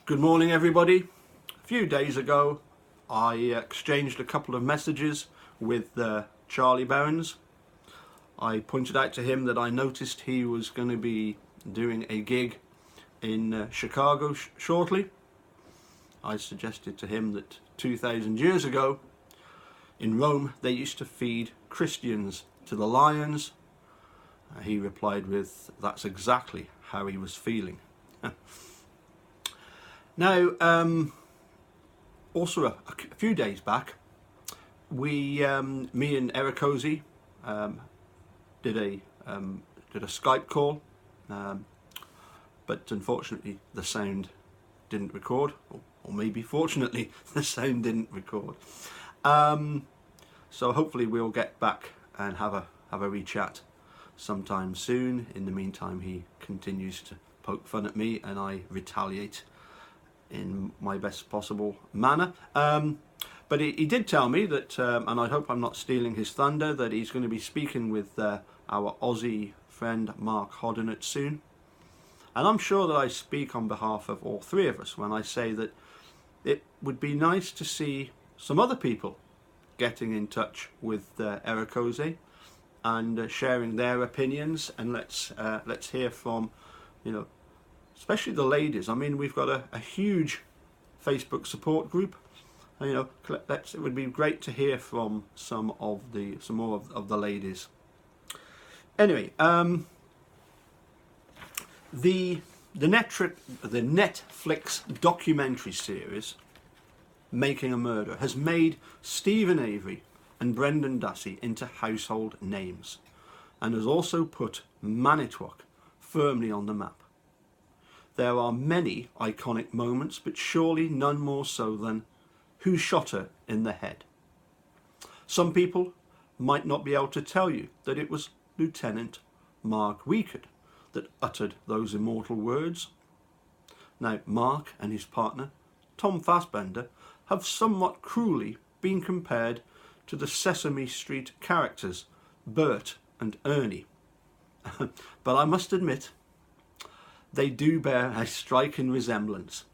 Good morning, everybody. A few days ago, I exchanged a couple of messages with Charlie Bounds. I pointed out to him that I noticed he was going to be doing a gig in Chicago shortly. I suggested to him that 2,000 years ago, in Rome, they used to feed Christians to the lions. He replied with, "That's exactly how he was feeling." Now, also a few days back, me and Eric Cozy did a Skype call, but unfortunately the sound didn't record, or maybe fortunately the sound didn't record. So hopefully we'll get back and have a wee chat sometime soon. In the meantime, he continues to poke fun at me and I retaliate in my best possible manner. But he did tell me that, and I hope I'm not stealing his thunder, that he's going to be speaking with our Aussie friend Mark Hoddenett soon. And I'm sure that I speak on behalf of all three of us when I say that it would be nice to see some other people getting in touch with Eric Cozy and sharing their opinions. And let's hear from, especially the ladies. I mean, we've got a huge Facebook support group. It would be great to hear from some more of the ladies. Anyway, the Netflix documentary series Making a Murderer has made Stephen Avery and Brendan Dassey into household names, and has also put Manitowoc firmly on the map. There are many iconic moments, but surely none more so than who shot her in the head. Some people might not be able to tell you that it was Lieutenant Mark Wiegert that uttered those immortal words. Now, Mark and his partner, Tom Fassbender, have somewhat cruelly been compared to the Sesame Street characters Bert and Ernie. But I must admit, they do bear a striking resemblance.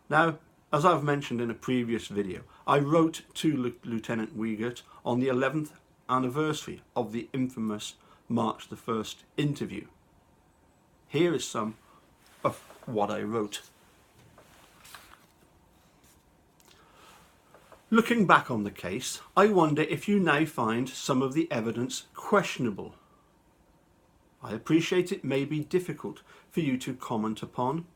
Now, as I've mentioned in a previous video, I wrote to Lieutenant Wiegert on the 11th anniversary of the infamous March the 1st interview. Here is some of what I wrote. Looking back on the case, I wonder if you now find some of the evidence questionable. I appreciate it may be difficult for you to comment upon,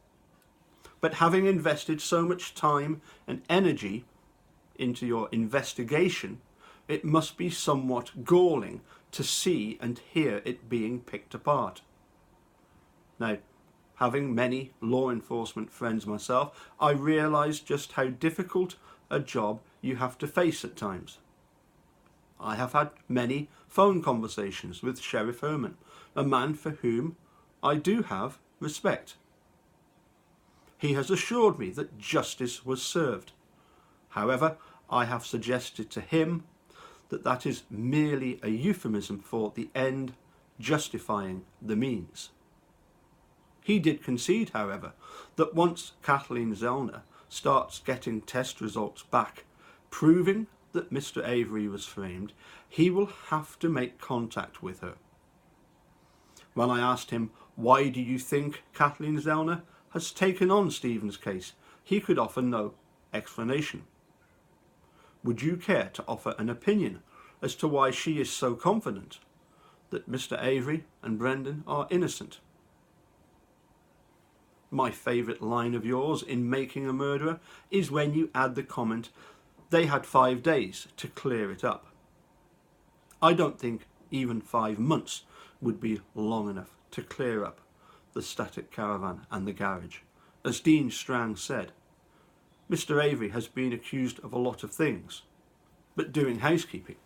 but having invested so much time and energy into your investigation, it must be somewhat galling to see and hear it being picked apart. Now, having many law enforcement friends myself, I realise just how difficult a job you have to face at times. I have had many phone conversations with Sheriff Herman, a man for whom I do have respect. He has assured me that justice was served. However, I have suggested to him that that is merely a euphemism for the end justifying the means. He did concede, however, that once Kathleen Zellner starts getting test results back proving that Mr. Avery was framed, he will have to make contact with her. When I asked him, "Why do you think Kathleen Zellner has taken on Stephen's case?" he could offer no explanation. Would you care to offer an opinion as to why she is so confident that Mr. Avery and Brendan are innocent? My favourite line of yours in Making a Murderer is when you add the comment, "They had 5 days to clear it up." I don't think even 5 months would be long enough to clear up the static caravan and the garage. As Dean Strang said, Mr. Avery has been accused of a lot of things, but doing housekeeping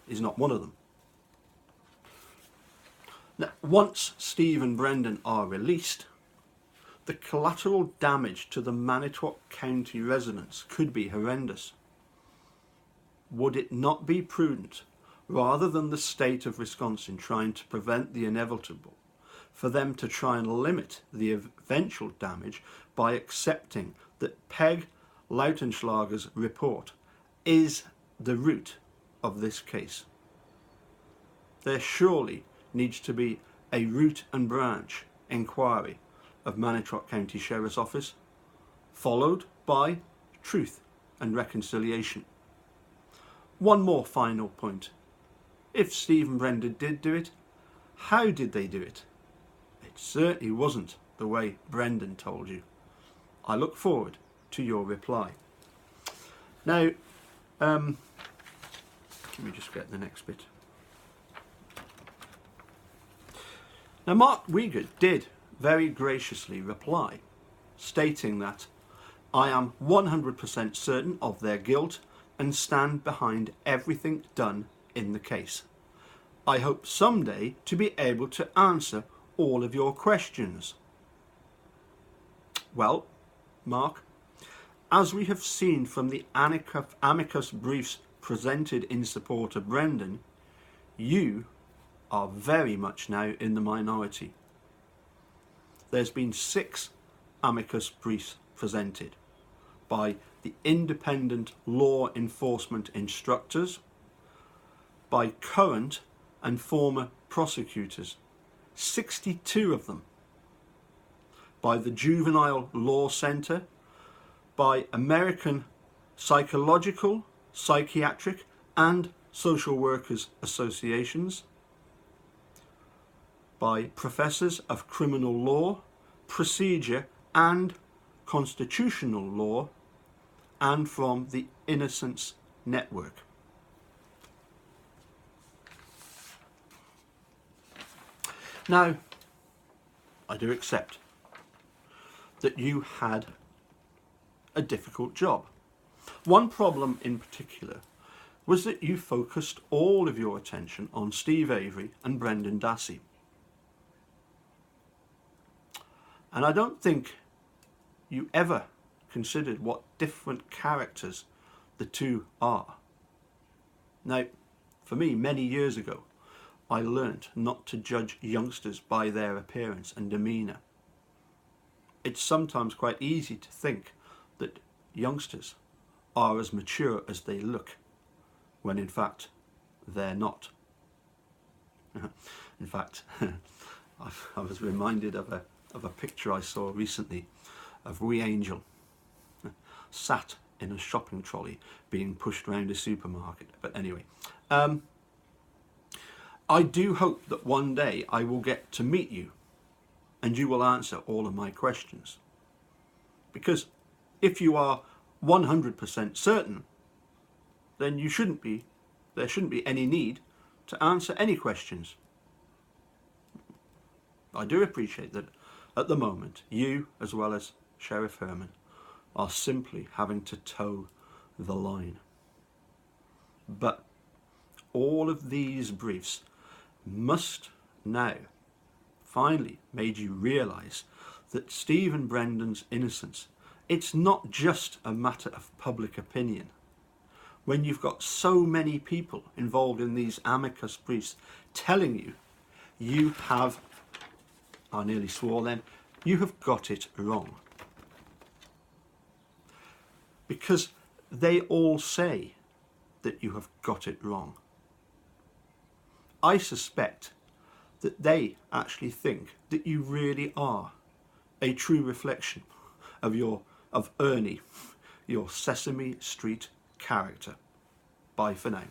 is not one of them. Now, once Steve and Brendan are released, the collateral damage to the Manitowoc County residents could be horrendous. Would it not be prudent, rather than the state of Wisconsin trying to prevent the inevitable, for them to try and limit the eventual damage by accepting that Peg Lautenschlager's report is the root of this case. There surely needs to be a root and branch inquiry of Manitrot County Sheriff's Office, followed by truth and reconciliation. One more final point. If Steve and Brenda did do it, how did they do it? It certainly wasn't the way Brendan told you. I look forward to your reply. Now, let me just get the next bit. Now, Mark Wiegert did very graciously reply, stating that I am 100% certain of their guilt and stand behind everything done in the case. I hope someday to be able to answer all of your questions. Well, Mark, as we have seen from the amicus briefs presented in support of Brendan, you are very much now in the minority. There's been 6 amicus briefs presented by the independent law enforcement instructors, by current and former prosecutors, 62 of them, by the Juvenile Law Centre, by American Psychological, Psychiatric and Social Workers Associations, by professors of criminal law, procedure and constitutional law, and from the Innocence Network. Now, I do accept that you had a difficult job. One problem in particular was that you focused all of your attention on Steve Avery and Brendan Dassey. And I don't think you ever considered what different characters the two are. Now, for me, many years ago, I learnt not to judge youngsters by their appearance and demeanour. It's sometimes quite easy to think that youngsters are as mature as they look, when in fact they're not. In fact, I was reminded of a picture I saw recently of wee Angel sat in a shopping trolley being pushed around a supermarket. But anyway, I do hope that one day I will get to meet you and you will answer all of my questions. Because if you are 100% certain, then there shouldn't be any need to answer any questions. I do appreciate that at the moment, you, as well as Sheriff Herman, are simply having to toe the line. But all of these briefs must now finally made you realise that Steve and Brendan's innocence, it's not just a matter of public opinion. When you've got so many people involved in these amicus briefs telling you, you have, I nearly swore then, you have got it wrong. Because they all say that you have got it wrong. I suspect that they actually think that you really are a true reflection of Ernie, your Sesame Street character. Bye for now.